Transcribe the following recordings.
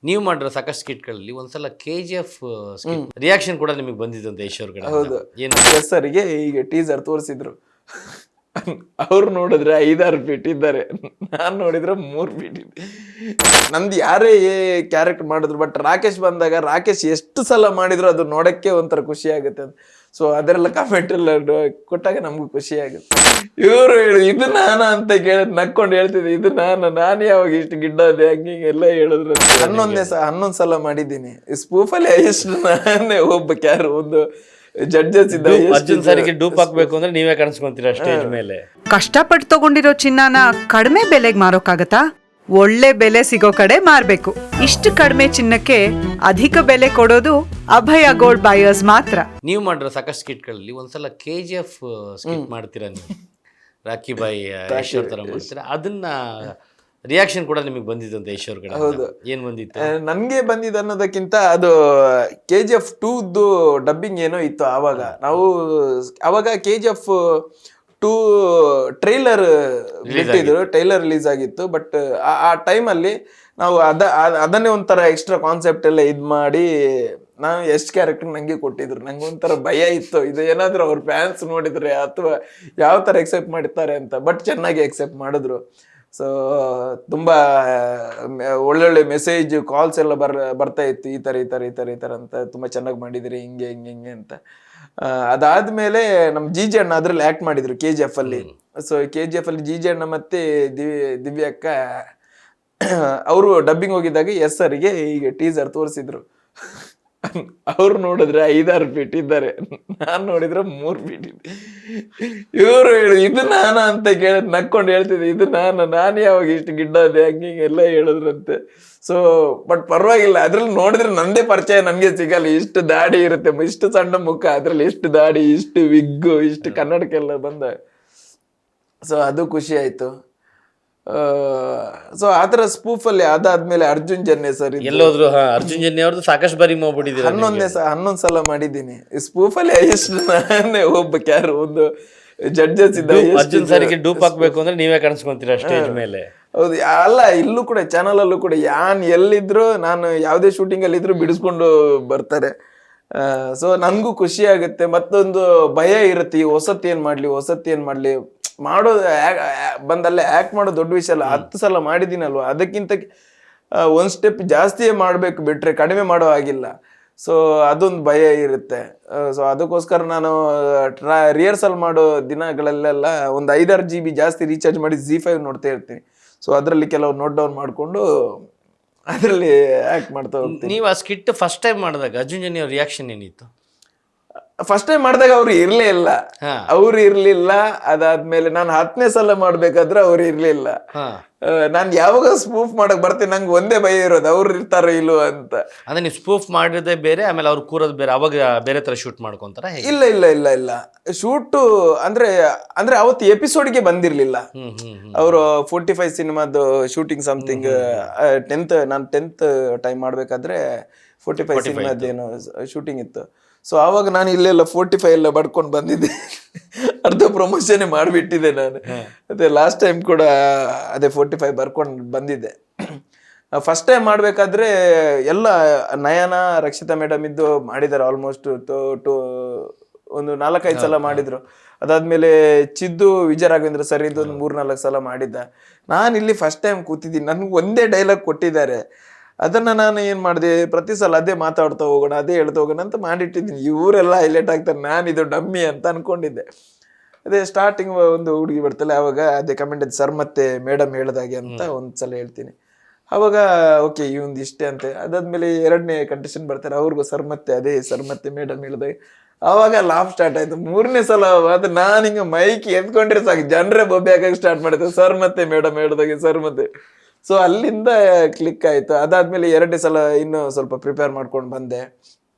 ನೀವು ಮಾಡಿರೋ ಸಾಕಷ್ಟು ಸ್ಕಿಟ್ಗಳಲ್ಲಿ ಒಂದ್ಸಲ KGF ಸ್ಕಿಟ್ ರಿಯಾಕ್ಷನ್ ಕೂಡ ನಿಮಗೆ ಬಂದಿದ್ದಂತೆ ಈಶ್ವರ್ ಕಡೆ. ಹೌದು, ಏನು ಸರಿಗೆ ಈಗ ಟೀಸರ್ ತೋರಿಸಿದ್ರು. ಅವ್ರು ನೋಡಿದ್ರೆ 5-6 ಫೀಟ್ ಇದ್ದಾರೆ, ನಾನ್ ನೋಡಿದ್ರೆ 3 ಫೀಟ್ ಇದೆ. ನಂದು ಯಾರೇ ಕ್ಯಾರೆಕ್ಟರ್ ಮಾಡಿದ್ರು, ಬಟ್ ರಾಕೇಶ್ ಬಂದಾಗ ರಾಕೇಶ್ ಎಷ್ಟು ಸಲ ಮಾಡಿದ್ರು ಅದು ನೋಡಕ್ಕೆ ಒಂಥರ ಖುಷಿ ಆಗುತ್ತೆ ಅಂತ. ಸೊ ಅದರೆಲ್ಲ ಕಾಮೆಂಟ್ ಎಲ್ಲ ಕೊಟ್ಟಾಗ ನಮಗೂ ಖುಷಿ ಆಗುತ್ತೆ. ಇವರು ಇದು ನಾನ ಅಂತ ಕೇಳಿದ್ ನಕ್ಕೊಂಡು ಹೇಳ್ತಿದ್ದೆ, ಇದು ನಾನು ಯಾವಾಗ ಇಷ್ಟು ಗಿಡ್ಡ ಅದೇ ಹಂಗೆ ಎಲ್ಲ ಹೇಳಿದ್ರು. 11 ಸಲ ಮಾಡಿದ್ದೀನಿ ಸ್ಪೂಫಲ್ಲಿ. ಎಷ್ಟು ನಾನೇ ಒಬ್ಬ ಒಂದು ಜಡ್ಜಸ್ ಇದ್ದ. ಅರ್ಜುನ್ ಸರಿಗೆ ಡೂಪ್ ಹಾಕ್ಬೇಕು ಅಂದ್ರೆ ನೀವೇ ಕಾಣಿಸ್ಕೊಂತೀರಾ ಸ್ಟೇಜ್ ಮೇಲೆ. ಕಷ್ಟಪಟ್ಟು ತಗೊಂಡಿರೋ ಚಿನ್ನನ ಕಡಿಮೆ ಬೆಲೆಗೆ ಮಾರೋಕ್ಕಾಗತ್ತಾ? ಒಳ್ಳೆ ಬೆಲೆ ಸಿಗೋ ಕಡೆ ಮಾರ್ಬೇಕು. ಇಷ್ಟು ಕಡಿಮೆ ಚಿನ್ನಕ್ಕೆ ಅಧಿಕ ಬೆಲೆ ಕೊಡೋದು ಅಭಯ ಗೋಲ್ಡ್ ಬಯರ್ಸ್ ಮಾತ್ರ. ನೀವು ಮಾಡಿರೋ ಸಾಕಷ್ಟು ಸ್ಕಿಟ್ಗಳಲ್ಲಿ ಒಂದ್ಸಲ KGF ಸ್ಕಿಟ್ ಮಾಡ್ತೀರಾ ನೀವು, ರಾಕಿ ಬಾಯಿ ಈಶ್ವರ್ ತರ ಮಾಡ್ತೀರಾ, ಅದನ್ನ ರಿಯಾಕ್ಷನ್ ಕೂಡ ನಿಮಗೆ ಬಂದಿದ್ದಂತೆ ಈಶ್ವರ್ ಕಡೆ. ಹೌದು, ಏನ್ ಬಂದಿತ್ತು? ನನ್ಗೆ ಬಂದಿದ್ದು ಅನ್ನೋದಕ್ಕಿಂತ ಅದು KGF 2 ಡಬ್ಬಿಂಗ್ ಏನೋ ಇತ್ತು ಆವಾಗ. ಅವಾಗ KGF 2 ಟ್ರೈಲರ್ ಬಿಟ್ಟಿದ್ರು, ಟ್ರೈಲರ್ ರಿಲೀಸ್ ಆಗಿತ್ತು. ಬಟ್ ಆ ಟೈಮಲ್ಲಿ ನಾವು ಅದನ್ನೇ ಒಂಥರ ಎಕ್ಸ್ಟ್ರಾ ಕಾನ್ಸೆಪ್ಟ್ ಎಲ್ಲ ಇದ್ ಮಾಡಿ ನಾನು ಎಷ್ಟು ಕ್ಯಾರೆಕ್ಟರ್ ನಂಗೆ ಕೊಟ್ಟಿದ್ರು. ನಂಗೆ ಒಂಥರ ಭಯ ಇತ್ತು, ಇದು ಏನಾದ್ರು ಅವ್ರ ಫ್ಯಾನ್ಸ್ ನೋಡಿದ್ರೆ ಅಥವಾ ಯಾವ ತರ ಎಕ್ಸೆಪ್ಟ್ ಮಾಡ್ತಾರೆ ಅಂತ. ಬಟ್ ಚೆನ್ನಾಗಿ ಎಕ್ಸೆಪ್ಟ್ ಮಾಡಿದ್ರು. ಸೊ ತುಂಬಾ ಒಳ್ಳೊಳ್ಳೆ ಮೆಸೇಜ್ ಕಾಲ್ಸ್ ಎಲ್ಲ ಬರ್ತಾ ಇತ್ತು, ಈ ತರ ಅಂತ ತುಂಬಾ ಚೆನ್ನಾಗಿ ಮಾಡಿದಿರಿ, ಹಿಂಗೆ ಅಂತ. ಅದಾದ್ಮೇಲೆ ನಮ್ GJ ಅಣ್ಣ ಅದ್ರಲ್ಲಿ ಆಕ್ಟ್ ಮಾಡಿದ್ರು KGF ಅಲ್ಲಿ. ಸೊ KGF ಅಲ್ಲಿ GJ ಅಣ್ಣ ಮತ್ತೆ ದಿವ್ಯ ಅಕ್ಕ ಅವರು ಡಬ್ಬಿಂಗ್ ಹೋಗಿದ್ದಾಗ ಸರಿಗೆ ಈಗ ಟೀಸರ್ ತೋರಿಸಿದ್ರು. ಅವ್ರು ನೋಡಿದ್ರೆ 5-6 ಫೀಟ್ ಇದ್ದಾರೆ, ನಾನ್ ನೋಡಿದ್ರೆ 3 ಫೀಟ್ ಇದೆ. ಇವರು ಇದು ನಾನ ಅಂತ ಕೇಳಿದ್ ನಕ್ಕೊಂಡು ಹೇಳ್ತಿದ್ದೆ, ಇದು ನಾನು ಯಾವಾಗ ಇಷ್ಟು ಗಿಡ್ಡ ಅದೇ ಹಂಗೆ ಎಲ್ಲ ಹೇಳಿದ್ರಂತೆ. ಸೊ ಬಟ್ ಪರವಾಗಿಲ್ಲ, ಅದ್ರಲ್ಲಿ ನೋಡಿದ್ರೆ ನಂದೇ ಪರಿಚಯ ನನ್ಗೆ ಸಿಗಲ್ಲ. ಇಷ್ಟು ದಾಡಿ ಇರುತ್ತೆ, ಇಷ್ಟು ಸಣ್ಣ ಮುಖ, ಅದ್ರಲ್ಲಿ ಇಷ್ಟು ದಾಡಿ, ಇಷ್ಟು ವಿಗ್ಗು, ಇಷ್ಟು ಕನ್ನಡಕ್ಕೆಲ್ಲ ಬಂದ. ಸೊ ಅದು ಖುಷಿ ಆಯ್ತು. ಸೊ ಆತರ ಸ್ಪೂಫ್ ಅಲ್ಲಿ ಅದಾದ್ಮೇಲೆ ಅರ್ಜುನ್ ಜನ್ಯ ಸರ್ ಎಲ್ಲೋದ್ರು. ಅರ್ಜುನ್ ಜನ್ಯ ಅವ್ರದ್ದು ಸಾಕಷ್ಟು ಬಾರಿ ಮಾಡ್ಬಿಟ್ಟಿದ್ದೀರಾ. 11 ಸಲ ಮಾಡಿದ್ದೀನಿ ಸ್ಪೂಫ್ ಅಲ್ಲಿ. ಎಷ್ಟು ನಾನೇ ಒಬ್ಬ ಒಂದು ಜಡ್ಜಸ್ ಇದ್ದ. ಅರ್ಜುನ್ ಸರಿಗೆ ಡೂಪ್ ಹಾಕ್ಬೇಕು ಅಂದ್ರೆ ನೀವೇ ಕಾಣಿಸ್ಕೊಂತೀರಾ ಸ್ಟೇಜ್ ಮೇಲೆ. ಹೌದು, ಅಲ್ಲ ಇಲ್ಲೂ ಕೂಡ ಚಾನಲ್ ಅಲ್ಲೂ ಕೂಡ ಎಲ್ಲಿದ್ರು ನಾನು ಯಾವುದೇ ಶೂಟಿಂಗ್ ಅಲ್ಲಿ ಇದ್ರು ಬಿಡಿಸ್ಕೊಂಡು ಬರ್ತಾರೆ. ಸೊ ನನ್ಗೂ ಖುಷಿ ಆಗುತ್ತೆ. ಮತ್ತೊಂದು ಭಯ ಇರುತ್ತೆ, ಹೊಸತ್ ಏನ್ ಮಾಡ್ಲಿ ಮಾಡೋದು ಬಂದಲ್ಲೇ ಆಕ್ಟ್ ಮಾಡೋದು ದೊಡ್ಡ ವಿಷಯ ಅಲ್ಲ. 10 ಸಲ ಮಾಡಿದ್ದೀನಲ್ವ, ಅದಕ್ಕಿಂತ ಒಂದ್ ಸ್ಟೆಪ್ ಜಾಸ್ತಿಯೇ ಮಾಡ್ಬೇಕು, ಬಿಟ್ರೆ ಕಡಿಮೆ ಮಾಡೋ ಆಗಿಲ್ಲ. ಸೊ ಅದೊಂದು ಭಯ ಇರುತ್ತೆ. ಸೊ ಅದಕ್ಕೋಸ್ಕರ ನಾನು ರಿಹರ್ಸಲ್ ಮಾಡೋ ದಿನಗಳಲ್ಲೆಲ್ಲ ಒಂದು 5-6 GB ಜಾಸ್ತಿ ರೀಚಾರ್ಜ್ ಮಾಡಿ ZEE5 ನೋಡ್ತಾ ಇರ್ತೀನಿ. ಸೊ ಅದರಲ್ಲಿ ಕೆಲವು ನೋಟ್ ಡೌನ್ ಮಾಡಿಕೊಂಡು ಅದರಲ್ಲಿ ಆಕ್ಟ್ ಮಾಡ್ತಾ ಹೋಗ್ತೀನಿ. ನೀವು ಆ ಸ್ಕಿಟ್ ಫಸ್ಟ್ ಟೈಮ್ ಮಾಡಿದಾಗ ಅರ್ಜುನ್ ಜನ್ಯ ಅವ್ರ ರಿಯಾಕ್ಷನ್ ಏನಿತ್ತು? ಫಸ್ಟ್ ಟೈಮ್ ಮಾಡಿದಾಗ ಅವ್ರು ಇರ್ಲಿಲ್ಲ. ಅದಾದ್ಮೇಲೆ ನಾನು 10ನೇ ಸಲ ಮಾಡ್ಬೇಕಾದ್ರೆ ಅವ್ರು ಇರ್ಲಿಲ್ಲ. ನಾನ್ ಯಾವಾಗ ಸ್ಪೂಫ್ ಮಾಡಕ್ ಬರ್ತೀನಿ, ನಂಗೆ ಒಂದೇ ಭಯ ಇರೋದು ಅವ್ರು ಇರ್ತಾರೋ ಇಲ್ವೋ ಅಂತ. ಅದೇ ನೀವು ಸ್ಪೂಫ್ ಮಾಡಿರೋದೇ ಬೇರೆ, ಆಮೇಲೆ ಅವ್ರು ಕೂರೋದು ಬೇರೆ, ಅವಾಗ ಬೇರೆ ತರ ಶೂಟ್ ಮಾಡ್ಕೊಂತಾರ? ಇಲ್ಲ ಶೂಟು ಅಂದ್ರೆ ಅವತ್ತು ಎಪಿಸೋಡ್ಗೆ ಬಂದಿರ್ಲಿಲ್ಲ. ಅವರು 45 ಸಿನಿಮಾದ ಶೂಟಿಂಗ್ ಸಮಥಿಂಗ್ 10th ಟೈಮ್ ಮಾಡ್ಬೇಕಾದ್ರೆ 45 ಸಿನಿಮಾದೇನೋ ಶೂಟಿಂಗ್ ಇತ್ತು. ಸೊ ಆವಾಗ ನಾನು ಇಲ್ಲೆಲ್ಲ 45 ಎಲ್ಲ ಬಡ್ಕೊಂಡು ಬಂದಿದ್ದೆ. ಅರ್ಧ ಪ್ರಮೋಷನ್ ಮಾಡಿಬಿಟ್ಟಿದ್ದೆ ನಾನು. ಅದೇ ಲಾಸ್ಟ್ ಟೈಮ್ ಕೂಡ ಅದೇ 45 ಬರ್ಕೊಂಡು ಬಂದಿದ್ದೆ. ಫಸ್ಟ್ ಟೈಮ್ ಮಾಡ್ಬೇಕಾದ್ರೆ ಎಲ್ಲ ನಯನ ರಕ್ಷಿತಾ ಮೇಡಮ್ ಇದ್ದು ಮಾಡಿದ್ದಾರೆ. ಆಲ್ಮೋಸ್ಟ್ ಒಂದು 4-5 ಸಲ ಮಾಡಿದ್ರು. ಅದಾದ್ಮೇಲೆ ಚಿದ್ದು ವಿಜಯ ರಾಘವೇಂದ್ರ ಸರ್ ಇದ್ದು ಒಂದು 3-4 ಸಲ ಮಾಡಿದ್ದ. ನಾನು ಇಲ್ಲಿ ಫಸ್ಟ್ ಟೈಮ್ ಕೂತಿದ್ದೀನಿ, ನನ್ಗೆ ಒಂದೇ ಡೈಲಾಗ್ ಕೊಟ್ಟಿದ್ದಾರೆ. ಅದನ್ನ ನಾನು ಏನ್ ಮಾಡಿದೆ, ಪ್ರತಿ ಸಲ ಅದೇ ಮಾತಾಡ್ತಾ ಹೋಗೋಣ, ಅದೇ ಹೇಳ್ತಾ ಹೋಗೋಣ ಅಂತ ಮಾಡಿಟ್ಟಿದ್ದೀನಿ. ಇವರೆಲ್ಲ ಹೈಲೈಟ್ ಆಗ್ತಾರೆ, ನಾನು ಇದು ಡಮ್ಮಿ ಅಂತ ಅನ್ಕೊಂಡಿದ್ದೆ. ಅದೇ ಸ್ಟಾರ್ಟಿಂಗ್ ಒಂದು ಹುಡುಗಿ ಬರ್ತಲ್ಲ, ಅವಾಗ ಅದೇ ಕಮೆಂಟ್ ಸರ್ ಮತ್ತೆ ಮೇಡಮ್ ಹೇಳ್ದಾಗೆ ಅಂತ ಒಂದ್ಸಲ ಹೇಳ್ತೀನಿ. ಅವಾಗ ಓಕೆ ಇವಂದು ಇಷ್ಟೇ ಅಂತ. ಅದಾದ್ಮೇಲೆ 2ನೇ ಕಂಟೆಸ್ಟೆಂಟ್ ಬರ್ತಾರೆ, ಅವ್ರಿಗೂ ಸರ್ ಮತ್ತೆ ಮೇಡಮ್ ಹೇಳ್ದಾಗೆ. ಅವಾಗ ಲಾಫ್ ಸ್ಟಾರ್ಟ್ ಆಯ್ತು. 3ನೇ ಸಲ ಅದು ನಾನು ಹಿಂಗೆ ಮೈಕ್ ಎತ್ಕೊಂಡ್ರೆ ಸಾಕು, ಜನರೇ ಬೊಬ್ಬೆ ಹಾಕಕ್ಕೆ ಸ್ಟಾರ್ಟ್ ಮಾಡಿದ್ರು, ಸರ್ ಮತ್ತೆ ಮೇಡಮ್ ಹೇಳ್ದಾಗೆ, ಸರ್ ಮತ್ತೆ. ಸೊ ಅಲ್ಲಿಂದ ಕ್ಲಿಕ್ ಆಯ್ತು. ಅದಾದ್ಮೇಲೆ 2ನೇ ಸಲ ಇನ್ನೂ ಸ್ವಲ್ಪ ಪ್ರಿಪೇರ್ ಮಾಡ್ಕೊಂಡು ಬಂದೆ.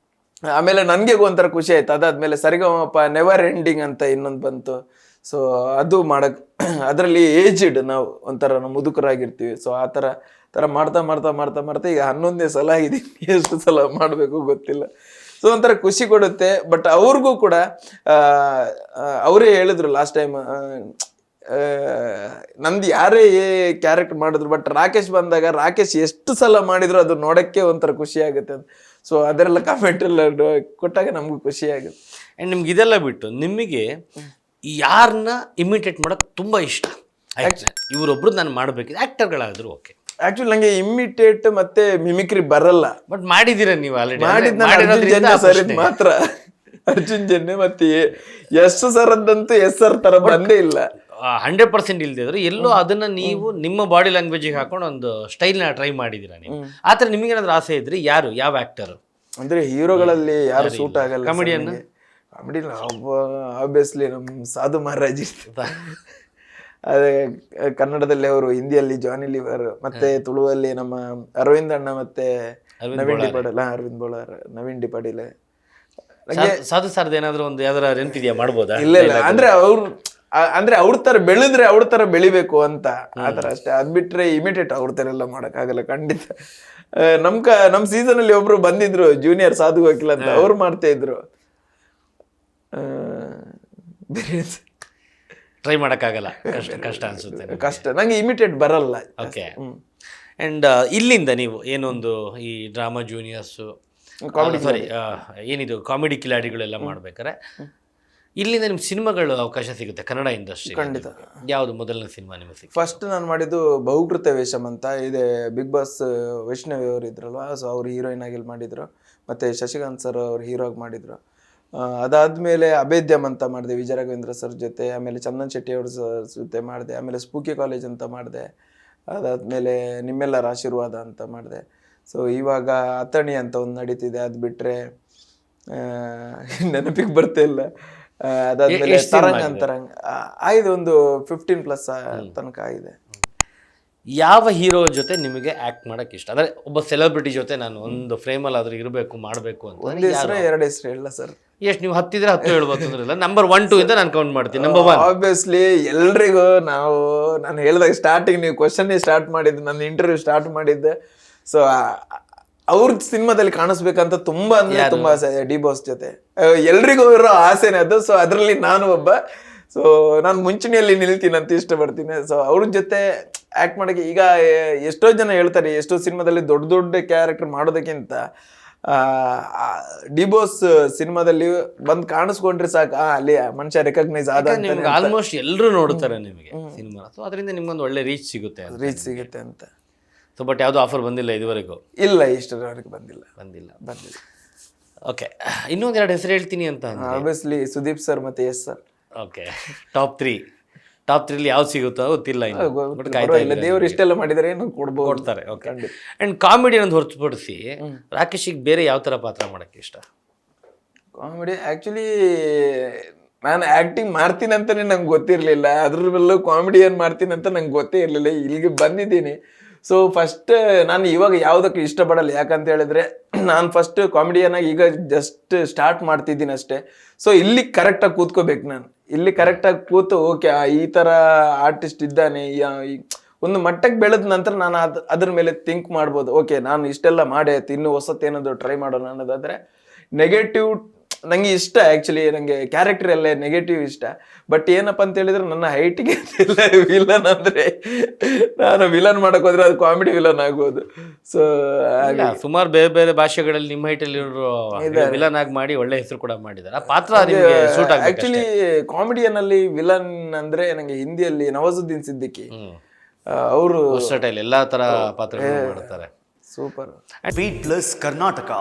ಆಮೇಲೆ ನನಗೆ ಒಂಥರ ಖುಷಿ ಆಯ್ತು. ಅದಾದ್ಮೇಲೆ ಸರಿಗಮಪ ನೆವರ್ ಎಂಡಿಂಗ್ ಅಂತ ಇನ್ನೊಂದು ಬಂತು. ಸೊ ಅದು ಅದರಲ್ಲಿ ಏಜ್ಡ್ ನಾವು ಒಂಥರ ಮುದುಕರಾಗಿರ್ತೀವಿ. ಸೊ ಆ ಥರ ಮಾಡ್ತಾ ಈಗ 11ನೇ ಸಲ ಆಗಿದ್ದೀನಿ. ಎಷ್ಟು ಸಲ ಮಾಡಬೇಕು ಗೊತ್ತಿಲ್ಲ. ಸೊ ಒಂಥರ ಖುಷಿ ಕೊಡುತ್ತೆ. ಬಟ್ ಅವ್ರಿಗೂ ಕೂಡ ಅವರೇ ಹೇಳಿದ್ರು ಲಾಸ್ಟ್ ಟೈಮ್, ನಂದು ಯಾರೇ ಕ್ಯಾರೆಕ್ಟರ್ ಮಾಡಿದ್ರು, ಬಟ್ ರಾಕೇಶ್ ಬಂದಾಗ ರಾಕೇಶ್ ಎಷ್ಟು ಸಲ ಮಾಡಿದ್ರು ಅದು ನೋಡಕ್ಕೆ ಒಂಥರ ಖುಷಿ ಆಗುತ್ತೆ. ಸೊ ಅದರೆಲ್ಲ ಕಾಮೆಂಟ್ ಎಲ್ಲ ಕೊಟ್ಟಾಗ ನಮಗೂ ಖುಷಿ ಆಗುತ್ತೆ. ಆ್ಯಂಡ್ ನಿಮ್ಗೆ ಇದೆಲ್ಲ ಬಿಟ್ಟು ನಿಮಗೆ ಯಾರನ್ನ ಇಮಿಟೇಟ್ ಮಾಡೋಕೆ ತುಂಬ ಇಷ್ಟ? ಇವರೊಬ್ರು ನಾನು ಮಾಡಬೇಕಿದೆ, ಆ್ಯಕ್ಟರ್ಗಳಾದರೂ ಓಕೆ. ಆಕ್ಚುಲಿ ನಂಗೆ ಇಮಿಟೇಟ್ ಮತ್ತೆ ಮಿಮಿಕ್ರಿ ಬರಲ್ಲ, ಬಟ್ ಮಾಡಿದ್ದೀರ ನೀವು ಆಲ್ರೆಡಿ. ಮಾತ್ರ ಅರ್ಜುನ್ ಜನ್ಯ ಮತ್ತೆ ಯಶ್ ಸರ್ ಅದಂತೂ ಎಸ್ ಸರ್ ತರ ಬಂದೇ ಇಲ್ಲ. 100% ಇಲ್ದೇ ಇದ್ರು ಎಲ್ಲೋ ಅದನ್ನ ನೀವು ನಿಮ್ಮ ಬಾಡಿ ಲ್ಯಾಂಗ್ವೇಜಿಗೆ ಹಾಕೊಂಡು ಒಂದು ಸ್ಟೈಲ್ನ ಟ್ರೈ ಮಾಡಿದ್ದೀರಾ ನೀವು. ಆ ಥರ ನಿಮಗೇನಾದ್ರೂ ಆಸೆ ಇದ್ರೆ ಯಾವ ಆ್ಯಕ್ಟರ್ ಅಂದ್ರೆ ಹೀರೋಗಳಲ್ಲಿ ಯಾರು ಸೂಟ್ ಆಗಲ್ಲ? ಕಾಮಿಡಿಯನ್ ಆಬ್ವಿಯಸ್ಲಿ ನಮ್ಮ ಸಾಧು ಮಹಾರಾಜ್. ಅದೇ ಕನ್ನಡದಲ್ಲಿ ಅವರು, ಹಿಂದಿಯಲ್ಲಿ ಜಾನಿ ಲಿವರ್, ಮತ್ತೆ ತುಳುವಲ್ಲಿ ನಮ್ಮ ಅರವಿಂದ್ ಅಣ್ಣ ಮತ್ತೆ ನವೀನ್ ಬೋಳಾರ್, ನವೀನ್ ಡಿಪಾಡಿಲೆ. ಸಾಧು ಸರ್ದು ಏನಾದ್ರು ಒಂದು ಯಾವ್ದಾರ ನೆನಪಿದ್ಯಾ? ಮಾಡ್ಬೋದಾ? ಇಲ್ಲ ಅಂದ್ರೆ ಅವ್ರ ತರ ಬೆಳೆದ್ರೆ ಅವ್ರ ತರ ಬೆಳಿಬೇಕು ಅಂತ ಆತರ ಅಷ್ಟೇ. ಅದ್ ಬಿಟ್ರೆ ಇಮಿಟೇಟ್ ಅವ್ರ ತರ ಎಲ್ಲ ಮಾಡಕ್ ಆಗಲ್ಲ ಖಂಡಿತ. ನಮ್ ಸೀಸನ್ ಅಲ್ಲಿ ಒಬ್ರು ಬಂದಿದ್ರು ಜೂನಿಯರ್ ಸಾಧು ವಕೀಲ್ ಅಂತ, ಅವ್ರು ಮಾಡ್ತಾ ಇದ್ರು. ಟ್ರೈ ಮಾಡಕ್ಕಾಗಲ್ಲ, ಕಷ್ಟ ಅನ್ಸುತ್ತೆ. ಕಷ್ಟ, ನಂಗೆ ಇಮಿಟೇಟ್ ಬರಲ್ಲ. ಓಕೆ. ಅಂಡ್ ಇಲ್ಲಿಂದ ನೀವು ಏನೊಂದು ಈ ಡ್ರಾಮಾ ಜೂನಿಯರ್ಸು, ಸಾರಿ ಏನಿದು ಕಾಮಿಡಿ ಕಿಲಾಡಿಗಳೆಲ್ಲ ಮಾಡ್ಬೇಕಾರೆ ಇಲ್ಲಿಂದ ನಿಮ್ಗೆ ಸಿನಿಮಾಗಳು ಅವಕಾಶ ಸಿಗುತ್ತೆ ಕನ್ನಡ ಇಂಡಸ್ಟ್ರಿ? ಖಂಡಿತ. ಯಾವುದು ಮೊದಲನೇ ಸಿನಿಮಾ ನಿಮಗೆ ಸಿಗುತ್ತೆ? ಫಸ್ಟ್ ನಾನು ಮಾಡಿದ್ದು ಬಹುಕೃತ ವೇಷಮ್ ಅಂತ ಇದೆ. ಬಿಗ್ ಬಾಸ್ ವೈಷ್ಣವಿ ಅವರು ಇದ್ರಲ್ವಾ, ಸೊ ಅವ್ರು ಹೀರೋಯಿನ್ ಆಗಿ ಮಾಡಿದ್ರು. ಮತ್ತೆ ಶಶಿಕಾಂತ್ ಸರ್ ಅವ್ರು ಹೀರೋ ಆಗಿ ಮಾಡಿದ್ರು. ಅದಾದ್ಮೇಲೆ ಅಭೇದ್ಯಂ ಅಂತ ಮಾಡಿದೆ ವಿಜಯ ರಾಘವೇಂದ್ರ ಸರ್ ಜೊತೆ. ಆಮೇಲೆ ಚಂದನ್ ಶೆಟ್ಟಿ ಅವ್ರ ಜೊತೆ ಮಾಡಿದೆ. ಆಮೇಲೆ ಸ್ಪೂಕಿ ಕಾಲೇಜ್ ಅಂತ ಮಾಡಿದೆ. ಅದಾದ್ಮೇಲೆ ನಿಮ್ಮೆಲ್ಲರ ಆಶೀರ್ವಾದ ಅಂತ ಮಾಡಿದೆ. ಸೊ ಇವಾಗ ಅಥಣಿ ಅಂತ ಒಂದು ನಡೀತಿದೆ. ಅದು ಬಿಟ್ರೆ ನೆನಪಿಗೆ ಬರ್ತಾ ಇಲ್ಲ. ಅದಾದ್ಮೇಲೆ ತರಂಗ್ ಅಂತರಂಗ್ ಆಗಿದೆ, ಒಂದು 15+ ತನಕ ಆಗಿದೆ. ಯಾವ ಹೀರೋ ಜೊತೆ ನಿಮಗೆ ಆಕ್ಟ್ ಮಾಡಕ್ ಇಷ್ಟ? ಅಂದ್ರೆ ಒಬ್ಬ ಸೆಲೆಬ್ರಿಟಿ ಜೊತೆ ನಾನು ಒಂದು ಫ್ರೇಮಲ್ಲಿ ಆದ್ರೂ ಇರಬೇಕು, ಮಾಡಬೇಕು ಅಂತ. ಒಂದು ಹೆಸರು 2 ಹೆಸರು ಇಲ್ಲ ಸರ್. ಎಷ್ಟು ನೀವು 10 ಇದ್ರೆ 10 ಹೇಳ್ಬೋದು ಅಂದ್ರೆ ನಂಬರ್ 1, 2 ಇಂದ ನಾನು ಕೌಂಟ್ ಮಾಡ್ತೀನಿ. ನಂಬರ್ 1 ಆಬ್ವಿಯಸ್ಲಿ ಎಲ್ರಿಗೂ ನಾನು ಹೇಳಿದಾಗ ಸ್ಟಾರ್ಟಿಂಗ್ ನೀವು ಕ್ವಶನ್ ಸ್ಟಾರ್ಟ್ ಮಾಡಿದ್ದು, ನನ್ನ ಇಂಟರ್ವ್ಯೂ ಸ್ಟಾರ್ಟ್ ಮಾಡಿದ್ದೆ. ಸೊ ಅವ್ರ ಸಿನಿಮಾದಲ್ಲಿ ಕಾಣಿಸ್ಬೇಕಂತ ತುಂಬಾ ಅಂದ್ರೆ ತುಂಬಾ ಆಸೆ. ಡಿ ಬಾಸ್ ಜೊತೆ ಎಲ್ರಿಗೂ ಇರೋ ಆಸೆನೇ ಅದು. ಸೊ ಅದ್ರಲ್ಲಿ ನಾನು ಒಬ್ಬ. ಸೊ ನಾನು ಮುಂಚೂಣಿಯಲ್ಲಿ ನಿಲ್ತೀನಿ ಅಂತ ಇಷ್ಟಪಡ್ತೀನಿ. ಸೊ ಅವ್ರ ಜೊತೆ ಆಕ್ಟ್ ಮಾಡಕ್ಕೆ ಈಗ ಎಷ್ಟೋ ಜನ ಹೇಳ್ತಾರೆ, ಎಷ್ಟೋ ಸಿನಿಮಾದಲ್ಲಿ ದೊಡ್ಡ ಕ್ಯಾರೆಕ್ಟರ್ ಮಾಡೋದಕ್ಕಿಂತ ಡಿ ಬಾಸ್ ಸಿನಿಮಾದಲ್ಲಿ ಬಂದು ಕಾಣಿಸ್ಕೊಂಡ್ರೆ ಸಾಕು, ಅಲ್ಲಿ ಮನುಷ್ಯ ರೆಕಗ್ನೈಸ್ ಆದ. ಆಲ್ಮೋಸ್ಟ್ ಎಲ್ಲರೂ ನೋಡ್ತಾರೆ ನಿಮಗೆ ಸಿನಿಮಾ. ಸೊ ಅದರಿಂದ ನಿಮ್ಗೊಂದು ಒಳ್ಳೆ ರೀಚ್ ಸಿಗುತ್ತೆ ಅಂತ. ಸೊ ಬಟ್ ಯಾವುದು ಆಫರ್ ಬಂದಿಲ್ಲ ಇದುವರೆಗೂ? ಇಲ್ಲ, ಇಷ್ಟರವರೆಗೆ ಬಂದಿಲ್ಲ. ಓಕೆ. ಇನ್ನೊಂದೆರಡು ಹೆಸರು ಹೇಳ್ತೀನಿ ಅಂತ. ಆಬ್ವಿಯಸ್ಲಿ ಸುದೀಪ್ ಸರ್ ಮತ್ತೆ ಎಸ್ ಸರ್. ಓಕೆ. ಟಾಪ್ 3 ಯಾವ್ದು ಸಿಗುತ್ತೋ ಗೊತ್ತಿಲ್ಲ ಇನ್ನು. ದೇವ್ರು ಇಷ್ಟೆಲ್ಲ ಮಾಡಿದರೆ ಕೊಡ್ತಾರೆ. ಓಕೆ. ಅಂಡ್ ಕಾಮಿಡಿಯನ್ನು ಹೊರತುಪಡಿಸಿ ರಾಕೇಶಿಗೆ ಬೇರೆ ಯಾವ ತರ ಪಾತ್ರ ಮಾಡಕ್ಕೆ ಇಷ್ಟ? ಕಾಮಿಡಿ ಆಕ್ಚುಲಿ ನಾನು ಆಕ್ಟಿಂಗ್ ಮಾಡ್ತೀನಿ ಅಂತಾನೆ ನಂಗೆ ಗೊತ್ತಿರಲಿಲ್ಲ. ಅದ್ರ ಮೇಲೂ ಕಾಮಿಡಿಯನ್ ಮಾಡ್ತೀನಿ ಅಂತ ನಂಗೆ ಗೊತ್ತೇ ಇರಲಿಲ್ಲ. ಇಲ್ಲಿಗೆ ಬಂದಿದ್ದೀನಿ. ಸೊ ಫಸ್ಟ್ ನಾನು ಇವಾಗ ಯಾವುದಕ್ಕೆ ಇಷ್ಟಪಡಲ್ಲ. ಯಾಕಂತ ಹೇಳಿದ್ರೆ ನಾನು ಫಸ್ಟ್ ಕಾಮಿಡಿಯನ್ ಆಗಿ ಈಗ ಜಸ್ಟ್ ಸ್ಟಾರ್ಟ್ ಮಾಡ್ತಿದ್ದೀನಿ ಅಷ್ಟೇ. ಸೊ ಇಲ್ಲಿ ಕರೆಕ್ಟಾಗಿ ಕೂತ್ಕೋಬೇಕು. ನಾನು ಇಲ್ಲಿ ಕರೆಕ್ಟಾಗಿ ಕೂತು ಓಕೆ ಈ ಥರ ಆರ್ಟಿಸ್ಟ್ ಇದ್ದಾನೆ, ಒಂದು ಮಟ್ಟಕ್ಕೆ ಬೆಳೆದ ನಂತರ ನಾನು ಅದ್ರ ಮೇಲೆ ಥಿಂಕ್ ಮಾಡ್ಬೋದು. ಓಕೆ ನಾನು ಇಷ್ಟೆಲ್ಲ ಮಾಡೇ ಇನ್ನು ಹೊಸತೇನಾದ್ರು ಟ್ರೈ ಮಾಡೋಣ ಅನ್ನೋದಾದ್ರೆ ನೆಗೆಟಿವ್ ನಂಗೆ ಇಷ್ಟ. ಆ್ಯಕ್ಚುಲಿ ನನಗೆ ಕ್ಯಾರೆಕ್ಟರ್ ಎಲ್ಲ ನೆಗೆಟಿವ್ ಇಷ್ಟ. ಬಟ್ ಏನಪ್ಪ ಅಂತ ಹೇಳಿದ್ರೆ ನನ್ನ ಹೈಟಿಗೆ ವಿಲನ್ ಅಂದರೆ ನಾನು ವಿಲನ್ ಮಾಡಕ್ ಹೋದ್ರೆ ಅದು ಕಾಮಿಡಿ ವಿಲನ್ ಆಗ್ಬೋದು. ಸೊ ಸುಮಾರು ಬೇರೆ ಭಾಷೆಗಳಲ್ಲಿ ನಿಮ್ಮ ಹೈಟಲ್ಲಿ ವಿಲನ್ ಆಗಿ ಮಾಡಿ ಒಳ್ಳೆ ಹೆಸರು ಕೂಡ ಮಾಡಿದ್ದಾರೆ. ಆ ಪಾತ್ರ ಆಕ್ಚುಲಿ ಕಾಮಿಡಿಯನ್ನಲ್ಲಿ ವಿಲನ್ ಅಂದ್ರೆ ನಂಗೆ ಹಿಂದಿಯಲ್ಲಿ ನವಾಜುದ್ದೀನ್ ಸಿದ್ದಿಕಿ ಅವರು ಎಲ್ಲಾ ತರ ಪಾತ್ರ ಮಾಡ್ತಾರೆ. ಸೂಪರ್. Beat plus Karnataka.